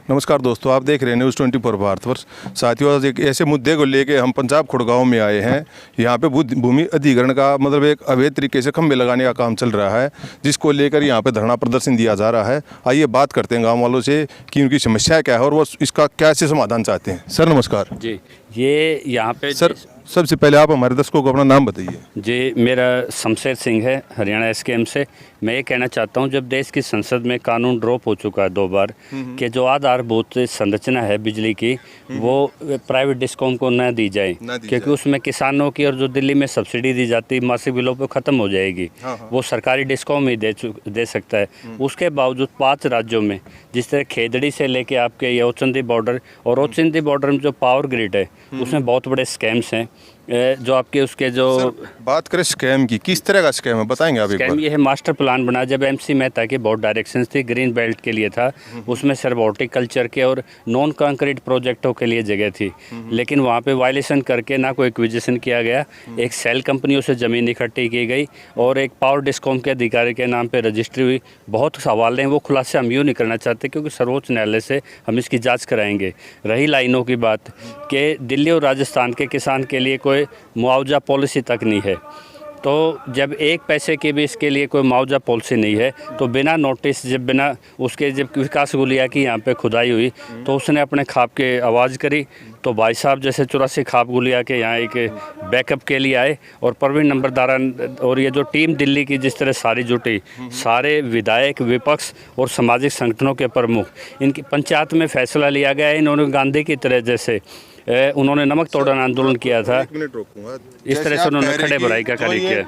नमस्कार दोस्तों, आप देख रहे हैं न्यूज़ 24 भारतवर्ष। साथियों, आज एक ऐसे मुद्दे को लेके हम पंजाब खुड़गांव में आए हैं। यहाँ पे भूमि अधिग्रहण का मतलब एक अवैध तरीके से खंभे लगाने का काम चल रहा है, जिसको लेकर यहाँ पे धरना प्रदर्शन दिया जा रहा है। आइए बात करते हैं गाँव वालों से कि उनकी समस्या क्या है और वो इसका कैसे समाधान चाहते हैं। सर नमस्कार जी। ये यहाँ पे सर, सबसे पहले आप हमारे दर्शकों को अपना नाम बताइए। जी, मेरा शमशेर सिंह है, हरियाणा एसकेएम से। मैं ये कहना चाहता हूँ, जब देश की संसद में कानून ड्रॉप हो चुका है 2 बार कि जो आधारभूत संरचना है बिजली की वो प्राइवेट डिस्कॉम को न दी जाए, क्योंकि उसमें किसानों की और जो दिल्ली में सब्सिडी दी जाती है मासिक बिलों पर ख़त्म हो जाएगी। वो सरकारी डिस्कॉम ही दे सकता है। उसके बावजूद 5 राज्यों में, जिस तरह खेदड़ी से लेके आपके ये ओचंदी बॉर्डर, और ओचंदी बॉर्डर में जो पावर ग्रिड है उसमें बहुत बड़े स्कैम्स हैं। जो आपके उसके जो बात करें स्कैम की, किस तरह का स्कैम है बताएंगे आप? स्कैम ये है, मास्टर प्लान बना जब एमसी मेहता की बहुत डायरेक्शंस थी, ग्रीन बेल्ट के लिए था, उसमें सिर्फ हॉर्टिकल्चर के और नॉन कंक्रीट प्रोजेक्टों के लिए जगह थी, लेकिन वहाँ पे वायलेशन करके ना कोई एक्विजिशन किया गया, एक सेल कंपनियों से ज़मीन इकट्ठी की गई और एक पावर डिस्कॉम के अधिकारी के नाम पर रजिस्ट्री हुई। बहुत सवाल हैं, वो खुलासे हम यूँ नहीं करना चाहते क्योंकि सर्वोच्च न्यायालय से हम इसकी जाँच कराएंगे। रही लाइनों की बात कि दिल्ली और राजस्थान के किसान के लिए कोई मुआवजा पॉलिसी तक नहीं है, तो जब एक पैसे की भी इसके लिए कोई मुआवजा पॉलिसी नहीं है तो बिना नोटिस, जब बिना उसके, जब विकास गुलिया की यहाँ पे खुदाई हुई तो उसने अपने खाप के आवाज़ करी, तो भाई साहब जैसे 84 खाप गुलिया के यहाँ एक बैकअप के लिए आए और परवीन नंबरदारा और ये जो टीम दिल्ली की जिस तरह सारी जुटी, सारे विधायक, विपक्ष और सामाजिक संगठनों के प्रमुख, इनकी पंचायत में फैसला लिया गया। इन्होंने गांधी की तरह जैसे उन्होंने नमक तोड़न आंदोलन किया था, इस तरह से उन्होंने खड़े बुराई का कार्य किया।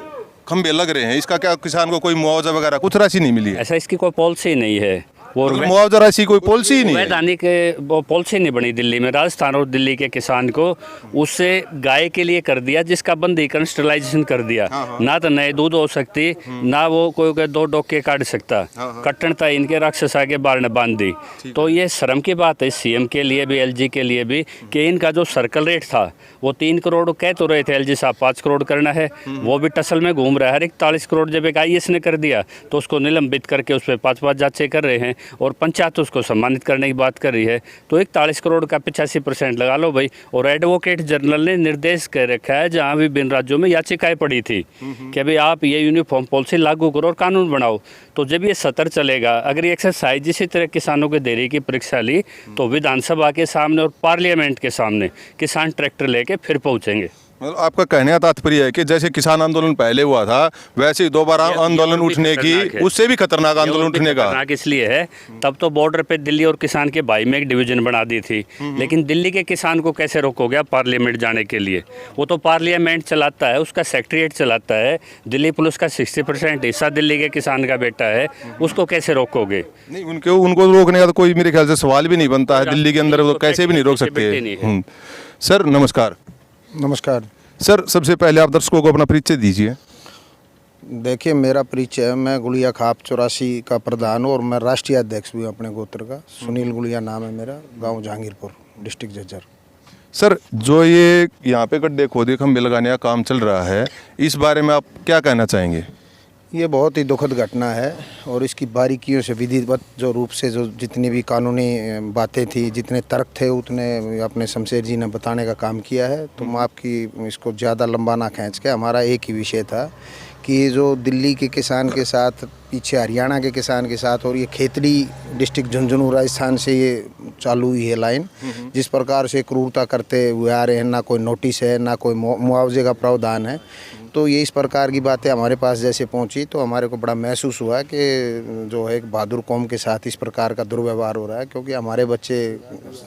खंबे लग रहे हैं, इसका क्या किसान को कोई मुआवजा वगैरह कुछ राशि नहीं मिली है? ऐसा इसकी कोई पॉलिसी नहीं है। और मुआवजा राशि कोई पॉलिसी ही नहीं है। वैधानिक पॉलिसी नहीं बनी दिल्ली में। राजस्थान और दिल्ली के किसान को उससे गाय के लिए कर दिया, जिसका बंदीकरण स्टरलाइजेशन कर दिया। ना तो नए दूध हो सकती, ना वो कोई 2 डोके काट सकता। कट्टनता इनके राक्षस आगे बार ने बांध दी। तो ये शर्म की बात है सीएम के लिए भी, एलजी के लिए भी, कि इनका जो सर्कल रेट था वो 3 करोड़ कह तो रहे थे एलजी साहब 5 करोड़ करना है, वो भी टसल में घूम रहा है। 41 करोड़ जब एक आईएएस ने कर दिया तो उसको निलंबित करके उस पर 5-5 जांचें कर रहे हैं और पंचायत उसको सम्मानित करने की बात कर रही है। तो 41 करोड़ का 85% लगा लो भाई। और एडवोकेट जनरल ने निर्देश कर रखा है, जहाँ विभिन्न राज्यों में याचिकाएं पड़ी थी कि भाई आप ये यूनिफॉर्म पॉलिसी लागू करो और कानून बनाओ। तो जब ये सत्र चलेगा, अगर ये एक्सरसाइज इसी तरह किसानों के देरी की परीक्षा ली तो विधानसभा के सामने और पार्लियामेंट के सामने किसान ट्रैक्टर लेके फिर पहुँचेंगे। मतलब आपका कहने का तात्पर्य है कि जैसे किसान आंदोलन पहले हुआ था वैसे ही दोबारा आंदोलन उठने की, उससे भी खतरनाक आंदोलन उठने का खतरनाक इसलिए है, तब तो बॉर्डर पे दिल्ली और किसान के भाई में एक डिवीजन बना दी थी, लेकिन दिल्ली के किसान को कैसे रोकोगे पार्लियामेंट जाने के लिए? वो तो पार्लियामेंट चलाता है, उसका सेक्रेटरीट चलाता है, दिल्ली पुलिस का 60% हिस्सा दिल्ली के किसान का बेटा है, उसको कैसे रोकोगे? नहीं, उनको रोकने का तो कोई मेरे ख्याल से सवाल भी नहीं बनता है। दिल्ली के अंदर वो कैसे भी नहीं रोक सकते। सर नमस्कार। नमस्कार सर, सबसे पहले आप दर्शकों को अपना परिचय दीजिए। देखिए, मेरा परिचय, मैं गुलिया खाप 84 का प्रधान हूँ और मैं राष्ट्रीय अध्यक्ष भी हूँ अपने गोत्र का। सुनील गुलिया नाम है मेरा, गांव जहांगीरपुर, डिस्ट्रिक्ट झज्जर। सर, जो ये यहाँ पे गड्ढे खोदे खंभे लगाने का काम चल रहा है, इस बारे में आप क्या कहना चाहेंगे? ये बहुत ही दुखद घटना है और इसकी बारीकियों से विधिवत जो रूप से जो जितनी भी कानूनी बातें थी, जितने तर्क थे, उतने अपने शमशेर जी ने बताने का काम किया है। तो मैं आपकी इसको ज़्यादा लंबा ना खींच के, हमारा एक ही विषय था कि जो दिल्ली के किसान के साथ, पीछे हरियाणा के किसान के साथ, और ये खेतड़ी डिस्ट्रिक्ट झुंझुनू राजस्थान से ये चालू हुई है लाइन, जिस प्रकार से क्रूरता करते हुए आ रहे हैं, ना कोई नोटिस है, ना कोई मुआवजे का प्रावधान है। तो ये इस प्रकार की बातें हमारे पास जैसे पहुंची तो हमारे को बड़ा महसूस हुआ कि जो है एक बहादुर कौम के साथ इस प्रकार का दुर्व्यवहार हो रहा है, क्योंकि हमारे बच्चे,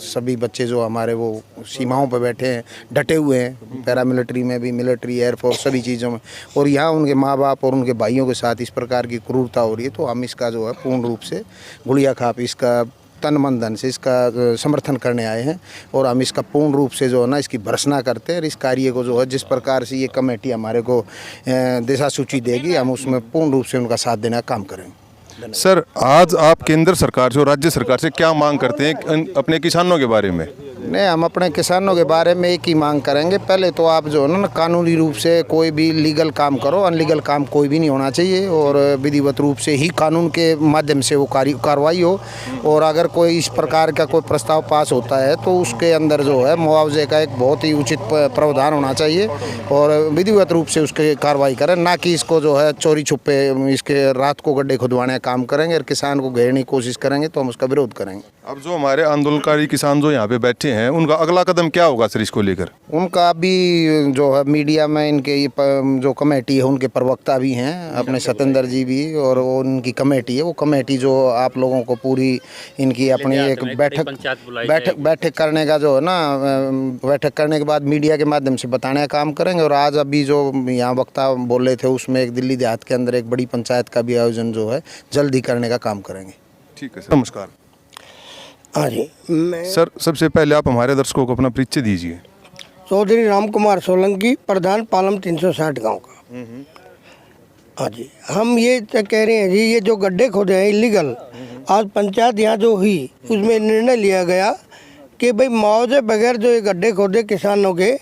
सभी बच्चे जो हमारे वो सीमाओं पर बैठे हैं, डटे हुए हैं, पैरामिलिट्री में भी, मिलिट्री, एयरफोर्स, सभी चीज़ों में, और यहाँ उनके माँ बाप और उनके भाइयों के साथ इस प्रकार की क्रूरता हो रही है। तो हम इसका जो है पूर्ण रूप से गुलिया खाप इसका तन मन धन से इसका समर्थन करने आए हैं और हम इसका पूर्ण रूप से जो है ना इसकी भर्त्सना करते हैं। और इस कार्य को जो है जिस प्रकार से ये कमेटी हमारे को दिशा सूची देगी, हम उसमें पूर्ण रूप से उनका साथ देने का काम करेंगे। सर, आज आप केंद्र सरकार से और राज्य सरकार से क्या मांग करते हैं अपने किसानों के बारे में? नहीं, हम अपने किसानों के बारे में एक ही मांग करेंगे, पहले तो आप जो है ना कानूनी रूप से कोई भी लीगल काम करो, अनलीगल काम कोई भी नहीं होना चाहिए और विधिवत रूप से ही कानून के माध्यम से वो कार्रवाई हो। और अगर कोई इस प्रकार का कोई प्रस्ताव पास होता है तो उसके अंदर जो है मुआवजे का एक बहुत ही उचित प्रावधान होना चाहिए और विधिवत रूप से उसकी कार्रवाई करें, ना कि इसको जो है चोरी छुपे इसके रात को गड्ढे खुदवाने का काम करेंगे और किसान को घेरने की कोशिश करेंगे तो हम उसका विरोध करेंगे। अब जो हमारे आंदोलनकारी किसान जो यहाँ पे बैठे हैं उनका अगला कदम क्या होगा सर इसको लेकर? उनका अभी जो है मीडिया में इनके ये जो कमेटी है उनके प्रवक्ता भी हैं अपने सतेंद्र जी भी, और वो उनकी कमेटी है, वो कमेटी जो आप लोगों को पूरी इनकी अपनी एक बैठक करने का जो है ना, बैठक करने के बाद मीडिया के माध्यम से बताने का काम करेंगे। और आज अभी जो यहाँ वक्ता बोल रहे थे उसमें एक दिल्ली देहात के अंदर एक बड़ी पंचायत का भी आयोजन जो है जल्द ही करने का काम करेंगे। ठीक है सर, नमस्कार। हाँ जी, मैं सर सबसे पहले आप हमारे दर्शकों को अपना परिचय दीजिए। चौधरी राम कुमार सोलंकी, प्रधान पालम 360 गांव का। हाँ जी, हम ये कह रहे हैं जी, ये जो गड्ढे खोदे हैं इलीगल, आज पंचायत यहाँ जो हुई उसमें निर्णय लिया गया कि भाई मुआवजे बगैर जो ये गड्ढे खोदे किसानों के,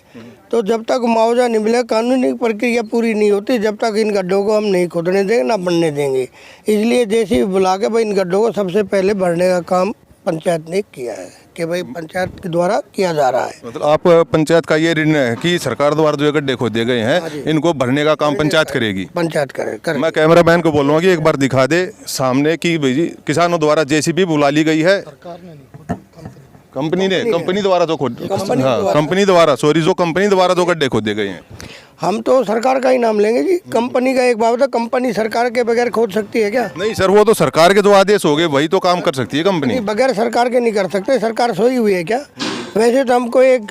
तो जब तक मुआवजा नहीं मिले, कानूनी प्रक्रिया पूरी नहीं होती, जब तक इन गड्ढों को हम नहीं खोदने देंगे ना बनने देंगे। इसलिए जैसे बुला के भाई इन गड्ढों को सबसे पहले भरने का काम पंचायत ने किया है कि भाई पंचायत के द्वारा किया जा रहा है। मतलब आप पंचायत का ये निर्णय है कि सरकार द्वारा जो गड्ढे खोदे गए हैं इनको भरने का काम पंचायत करेगी? पंचायत करे। मैं कैमरामैन को बोलूँगा कि एक बार दिखा दे सामने कि भाई किसानों द्वारा जेसीबी बुला ली गई है। कंपनी द्वारा जो कंपनी द्वारा जो गड्ढे खोदे गए हैं। हम तो सरकार का ही नाम लेंगे जी, कंपनी का एक बात है, कंपनी सरकार के बगैर खोद सकती है क्या? नहीं सर, वो तो सरकार के जो आदेश हो गए वही तो काम कर सकती है कंपनी। बगैर सरकार के नहीं कर सकते, सरकार सोई हुई है क्या? वैसे तो हमको एक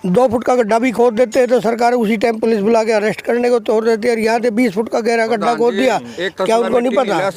2 फुट का गड्ढा भी खोद देते हैं तो सरकार उसी टाइम पुलिस बुला के अरेस्ट करने को तोड़ देती है। और यहाँ से 20 फुट का गहरा गड्ढा खोद दिया, क्या उनको नहीं पता?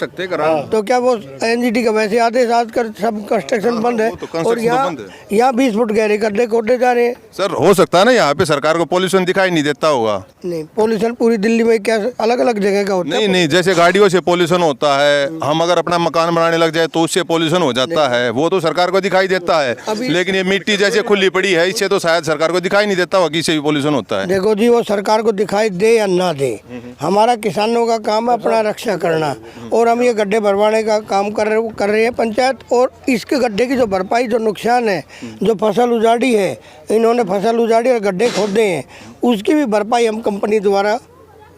तो क्या वो एनजीटी का वैसे आदेश आजकल सब कंस्ट्रक्शन बंद है और यहाँ 20 फुट गहरे गड्ढे खोदे जा रहे हैं। सर हो सकता है ना यहाँ पे सरकार को पोल्यूशन दिखाई नहीं देता होगा? नहीं, पोल्यूशन पूरी दिल्ली में क्या अलग अलग जगह का होता है? नहीं, जैसे गाड़ियों से पोल्यूशन होता है, हम अगर अपना मकान बनाने लग जाए तो उससे पोल्यूशन हो जाता है, वो तो सरकार को दिखाई देता है। लेकिन ये मिट्टी जैसे खुली पड़ी है इससे तो शायद सरकार को दिखाई नहीं देता होगा कि इससे भी पोल्यूशन होता है। देखो जी, वो सरकार को दिखाई दे या ना दे, हमारा किसानों का काम है अपना रक्षा करना, और हम ये गड्ढे भरवाने का काम कर रहे हैं पंचायत। और इसके गड्ढे की जो भरपाई, जो नुकसान है, जो फसल उजाड़ी है, इन्होंने फसल उजाड़ी और गड्ढे खोदे हैं, उसकी भी भरपाई हम कंपनी द्वारा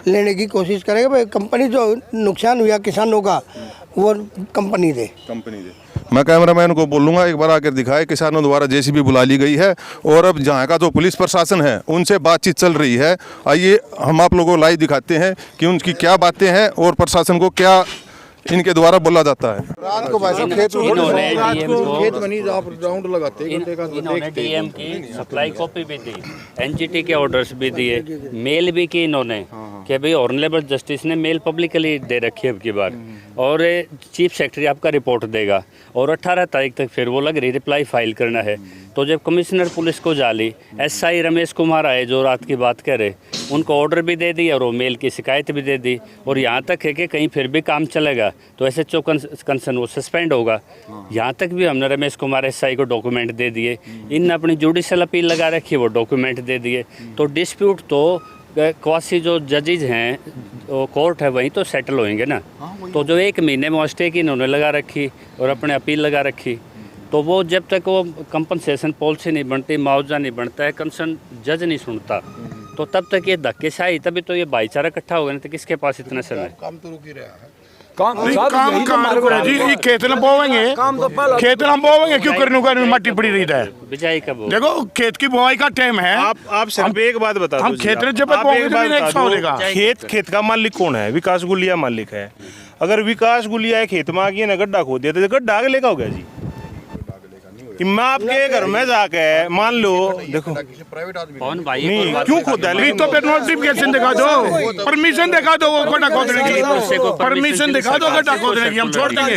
लेने की कोशिश करेंगे। भाई कंपनी जो नुकसान हुआ किसानों का वो कंपनी दे। मैं कैमरामैन को बोलूँगा एक बार आकर दिखाए, किसानों द्वारा जेसीबी बुला ली गई है और अब जहाँ का जो पुलिस प्रशासन है उनसे बातचीत चल रही है। आइए हम आप लोगों को लाइव दिखाते हैं कि उनकी क्या बातें हैं और प्रशासन को क्या इनके द्वारा बोला जाता है। रात को भाई खेत में आप राउंड लगाते हैं, इन्होंने डीएम की सप्लाई कॉपी भी दी, एनजीटी के ऑर्डर्स भी दिए, मेल भी की इन्होंने कि भाई ऑनरेबल जस्टिस ने मेल पब्लिकली दे रखी है अब की बार, और चीफ सेक्रेटरी आपका रिपोर्ट देगा और 18 तारीख तक फिर वो लग रही रिप्लाई फाइल करना है। तो जब कमिश्नर पुलिस को जाली एसआई रमेश कुमार आए जो रात की बात कह रहे, उनको ऑर्डर भी दे दी और वो मेल की शिकायत भी दे दी, और यहाँ तक है कि कहीं फिर भी काम चलेगा तो एसएचओ कंसर्न वो सस्पेंड होगा। यहाँ तक भी हमने रमेश कुमार एसआई को डॉक्यूमेंट दे दिए, इनने अपनी जुडिशल अपील लगा रखी है, वो डॉक्यूमेंट दे दिए। तो डिस्प्यूट तो क्वासी जो जजेज हैं, वो कोर्ट है, वहीं तो सेटल होंगे ना। तो जो 1 महीने में स्टे की इन्होंने लगा रखी और अपने अपील लगा रखी, तो वो जब तक वो कंपनसेशन पॉलिसी नहीं बनती, मुआवजा नहीं बनता है, कंसर्न जज नहीं सुनता, तो तब तक ये धक्केशाही, तभी तो ये भाईचारा इकट्ठा होगा। नहीं तो किसके पास इतना समय? काम तो रुक ही रहा है। काम जी, खेत ना बोवेंगे, क्यों करने मट्टी पड़ी रही है? बिजाई का वो देखो, खेत की बुआई का टाइम है। आप सिर्फ एक बात बता दो, हम खेत में जब खेत का मालिक कौन है? विकास गुलिया मालिक है। अगर विकास गुलिया खेत में आगे ना गड्ढा खोद दिया तो गड्ढा आगे लेगा होगा जी? कि मैं आपके घर में जाके मान लो, देखो कौन भाई नहीं क्यों खोदा है? तो फिर नोटिफिकेशन दिखा दो, परमिशन दिखा दो, वो गड्ढा खोदने की परमिशन दिखा दो, गड्ढा खोदने की हम छोड़ देंगे।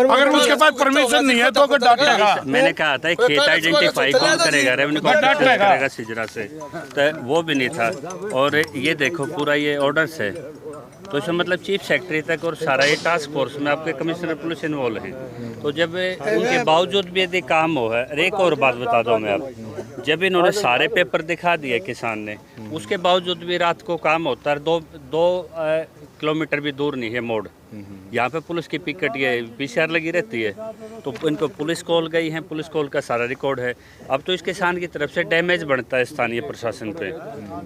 अगर उसके पास परमिशन नहीं है तो गड्ढा हटेगा। मैंने कहा था खेत आइडेंटिफाई कौन करेगा? रेवेन्यू करेगा सिजरा से, तो वो भी नहीं था। और ये देखो पूरा ये ऑर्डर्स है, तो इसमें मतलब चीफ सेक्रेटरी तक और सारा ये टास्क फोर्स में आपके कमिश्नर पुलिस इन्वॉल्व हैं। तो जब उनके बावजूद भी यदि काम हो है, एक और बात बता दूँ मैं आप, जब इन्होंने सारे पेपर दिखा दिए किसान ने, उसके बावजूद भी रात को काम होता है। दो किलोमीटर भी दूर नहीं है मोड़, यहाँ पे पुलिस की पिकेट ये PCR लगी रहती है, तो इनको पुलिस कॉल गई है, पुलिस कॉल का सारा रिकॉर्ड है। अब तो इस किसान की तरफ से डैमेज बनता है स्थानीय प्रशासन पे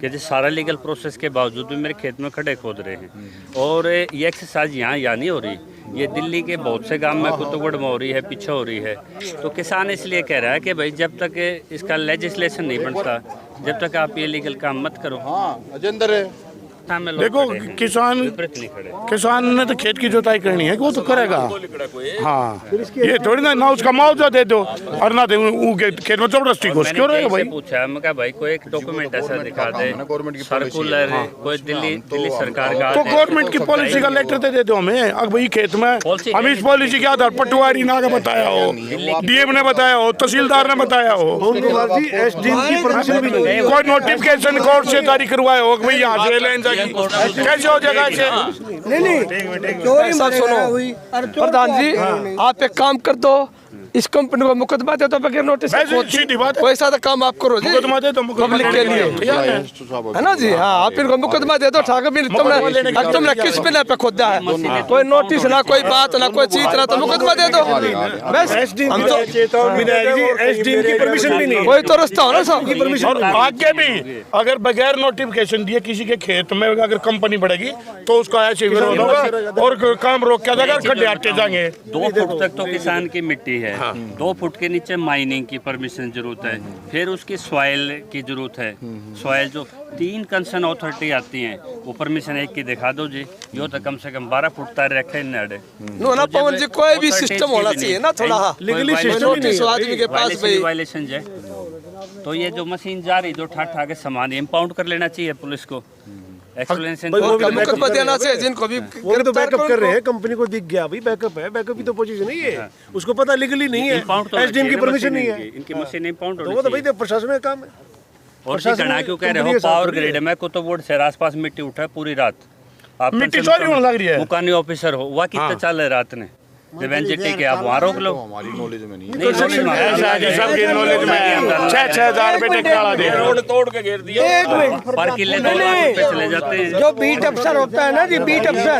कि जी सारा लीगल प्रोसेस के बावजूद भी मेरे खेत में खड्डे खोद रहे हैं। और ये एक्सरसाइज यहाँ नहीं हो रही, ये दिल्ली के बहुत से गांव में कुतुबगढ़ में हो रही है, पीछे हो रही है। तो किसान इसलिए कह रहा है कि भाई जब तक इसका लेजिस्लेशन नहीं बनता, जब तक आप ये लीगल काम मत करो। देखो किसान ने तो खेत की जोताई करनी है, वो तो करेगा। हाँ, ये थोड़ी ना उसका मुआवजा दे दो और ना दे खेत में जबरदस्ती घुस क्यों रहेगा भाई। पूछा मैं कहा भाई कोई एक डॉक्यूमेंट ऐसा दिखा दे, सर्कुलर कोई दिल्ली सरकार का, तो गवर्नमेंट की पॉलिसी का लेटर दे दो हमें। अब भाई खेत में हम इस पॉलिसी के आधार पटवारी ना का बताया हो, DM ने बताया हो, तहसीलदार ने बताया हो, कोई नोटिफिकेशन कोर्ट से जारी करवाया हो भाई यहाँ से कैसे हो जाएगा ऐसे? नहीं चोरी सुनो प्रधान जी, आप एक काम कर दो, इस कंपनी को मुकदमा दे दो बगैर नोटिस कोई सा काम आप करो जी, मुकदमा दे दो पब्लिक के लिए, है ना जी। हाँ, आप इनको मुकदमा दे दो, ठाकुर भी तुमने किस बिना पे खोदा है, कोई नोटिस ना कोई बात ना कोई चीज ना, तो मुकदमा दे दो बस। हम तो SDM की परमिशन भी नहीं, कोई तो रास्ता हो ना सब। और आगे भी अगर बगैर नोटिफिकेशन दिए किसी के खेत में अगर कंपनी बढ़ेगी तो उसका ऐसे विरोध होगा और काम रोक के जाएगा, खड्डे हटते जाएंगे। 2 फुट तक तो किसान की मिट्टी है, 2 फुट के नीचे माइनिंग की परमिशन जरूरत है, फिर उसकी सॉइल की जरूरत है। सॉइल जो 3 कंसर्न अथॉरिटी आती हैं, वो परमिशन एक की दिखा दो जी, यो तो कम से कम 12 फुट तार रखे नड़े नो ना पवन जी, कोई भी सिस्टम होना चाहिए ना थोड़ा लीगली सिस्टम आदमी के पास भाई वायलेशन है। तो ये जो मशीन जा रही जो ठाठा के सामान इम्पाउंड कर लेना चाहिए पुलिस को, एक्सप्लेनेशन मुकदमा देना चाहिए जिनको भी। वो तो बैकअप कर रहे हैं, कंपनी को दिख गया भाई बैकअप है, बैकअप की तो पोजीशन नहीं है, उसको पता लीगली नहीं है, SDM की परमिशन नहीं है, इनकी मशीन इम्पाउंड तो वो तो भाई प्रशासन का काम है। और ठिकाना क्यों कह रहे हो? पावर ग्रिड में कुतुबगढ़ से आसपास मिट्टी उठा है पूरी रात, आप मिट्टी चोरी होने लग रही है। मुकानी ऑफिसर हो वह कितना चल है रात ने, जब NGT के आप वहाँ रोक लो। हमारी नॉलेज में नहीं नहीं सबकी नॉलेज में 6,000 रुपए टेक्काला दे रोड तोड़ के घेर दिया। एक मिनट पर किले 2 लाख रुपए चले जाते हैं। जो बीट अफसर होता है ना जी, बीट अफसर,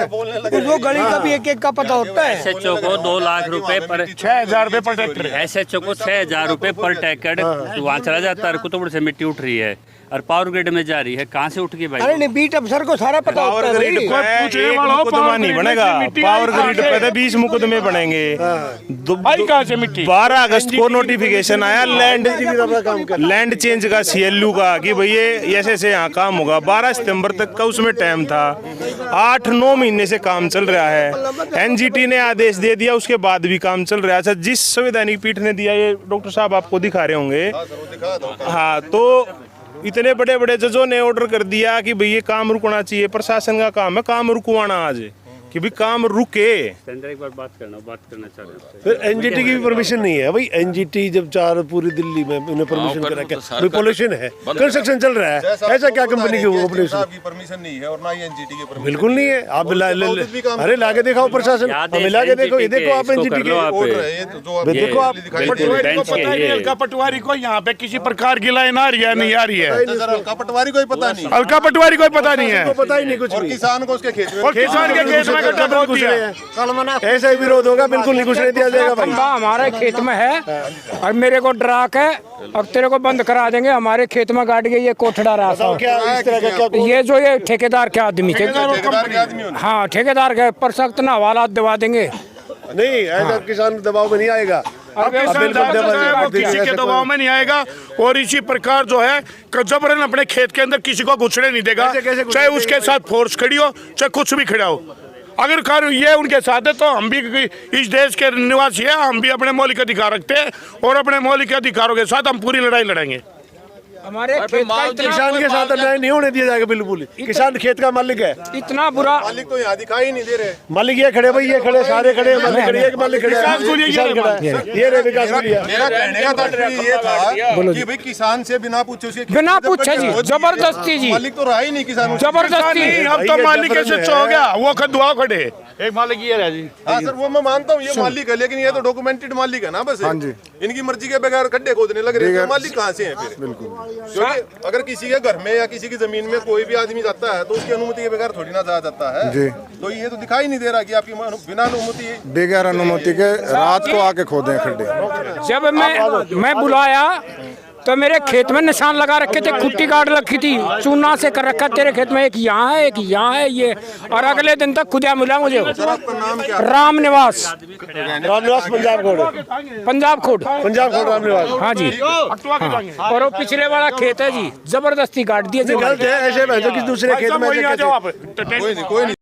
वो गली का भी एक का पता होता है। SHO को 2 लाख रुपए पर 6,000 रुपए पर ट्रैक्टर, SHO को 6,000 रुपए पर टैकड़ वहाँ चला जाता है। कुतुबगढ़ से मिट्टी उठ रही है और पावर ग्रिड में जा रही है, कहाँ से उठ गई भाई? अरे नहीं, बीट अफसर को सारा पता होता है। पावर ग्रिड पे एक मुकदमा नहीं बनेगा, पावर ग्रिड पे तो 20 मुकदमे बनेंगे। भाई कहाँ से मिट्टी? 12 अगस्त को नोटिफिकेशन आया लैंड चेंज का CLU का कि भाई ये ऐसे ऐसे यहाँ काम होगा। 12 सितंबर तक का उसमें टाइम था, 8-9 महीने से काम चल रहा है। NGT ने आदेश दे दिया, उसके बाद भी काम चल रहा है। अच्छा, जिस संवैधानिक पीठ ने दिया, ये डॉक्टर साहब आपको दिखा रहे होंगे, हाँ, तो इतने बड़े बड़े जजों ने ऑर्डर कर दिया कि भाई ये काम रुकना चाहिए। प्रशासन का काम है काम रुकवाना आज, कि भी काम रुके। एक बार बात करना चाह रहे हैं। फिर NGT की भी परमिशन नहीं है भाई। NGT जब पूरी दिल्ली में उन्हें परमिशन करा के भाई पॉल्यूशन है, कंस्ट्रक्शन चल रहा है, ऐसा क्या कंपनी की परमिशन नहीं है और ना ही NGT की परमिशन बिल्कुल नहीं है। आप अरे लाके दिखाओ प्रशासन, हमें लाके देखो, ये देखो आप NGT के देखो आप पटवारी को यहाँ पे किसी प्रकार की लाइन आ रही है नहीं आ रही है? पटवारी को पता नहीं, हल्का पटवारी को पता नहीं है, पता ही नहीं कुछ। और किसान को उसके खेत में, और किसान के खेत में ऐसा ही विरोध होगा, बिल्कुल नहीं कुछ नहीं दिया जाएगा भाई। हमारे खेत में है और मेरे को डरा के और तेरे को बंद करा देंगे। हमारे खेत में गाड़ के ये कोठड़ा रहा ये जो ये ठेकेदार के आदमी थे, हाँ ठेकेदार के पर सख्त ना हवालात दिवा देंगे। नहीं, ऐसा किसान दबाव में नहीं आएगा, किसी के दबाव में नहीं आएगा। और इसी प्रकार जो है जबरन अपने खेत के अंदर किसी को घुसने नहीं देगा, चाहे उसके साथ फोर्स खड़ी हो, चाहे कुछ भी खड़ा हो। अगर कार्य ये उनके साथ है तो हम भी इस देश के निवासी हैं, हम भी अपने मौलिक अधिकार रखते हैं और अपने मौलिक अधिकारों के साथ हम पूरी लड़ाई लड़ेंगे। हमारे खेत का इतना किसान के साथ अन्याय नहीं होने दिया जाएगा बिल्कुल ही। किसान खेत का मालिक है, इतना बुरा मालिक तो यहाँ दिखाई नहीं दे रहे। मालिक ये खड़े भाई, ये खड़े सारे खड़े, मालिक खड़े, एक मालिक खड़े, किसान खड़ा है, ये रे विकास गुलिया। मेरा कहने का तात्पर्य ये था कि भाई किसान से बिना पूछे उसके बिना पूछे जी, जबरदस्ती जी, मालिक तो रहा ही नहीं किसान। जबरदस्ती। अब तो मालिक कैसे हो गया, वो खदुआ खड़े एक मालिक ये है जी। हाँ सर, वो मैं मानता हूँ ये मालिक है, लेकिन ये तो डॉक्यूमेंटेड मालिक है ना बस। हाँ जी, इनकी मर्जी के बगैर खड्डे खोदने लग रहे हैं, मालिक कहाँ से है फिर? बिल्कुल, क्योंकि अगर किसी के घर में या किसी की जमीन में कोई भी आदमी जाता है तो उसकी अनुमति के बगैर थोड़ी ना जाया जाता है जी। तो ये तो दिखाई नहीं दे रहा कि आपकी बिना अनुमति, बगैर अनुमति के रात को आके खोदे खड्डे। जब मैं बुलाया तो मेरे खेत में निशान लगा रखे थे, खुट्टी काट रखी थी, चूना से कर रखा, तेरे खेत में एक यहाँ है, एक यहाँ है ये। और अगले दिन तक खुदा मिला मुझे। राम निवास, पंजाब खोड़, पंजाब खोड़, पंजाब खोड़ राम निवास। हाँ जी। और वो पिछले वाला खेत है जी, जबरदस्ती काट दिया। गलत है ऐसे, किसी दूसरे खेत में कोई नहीं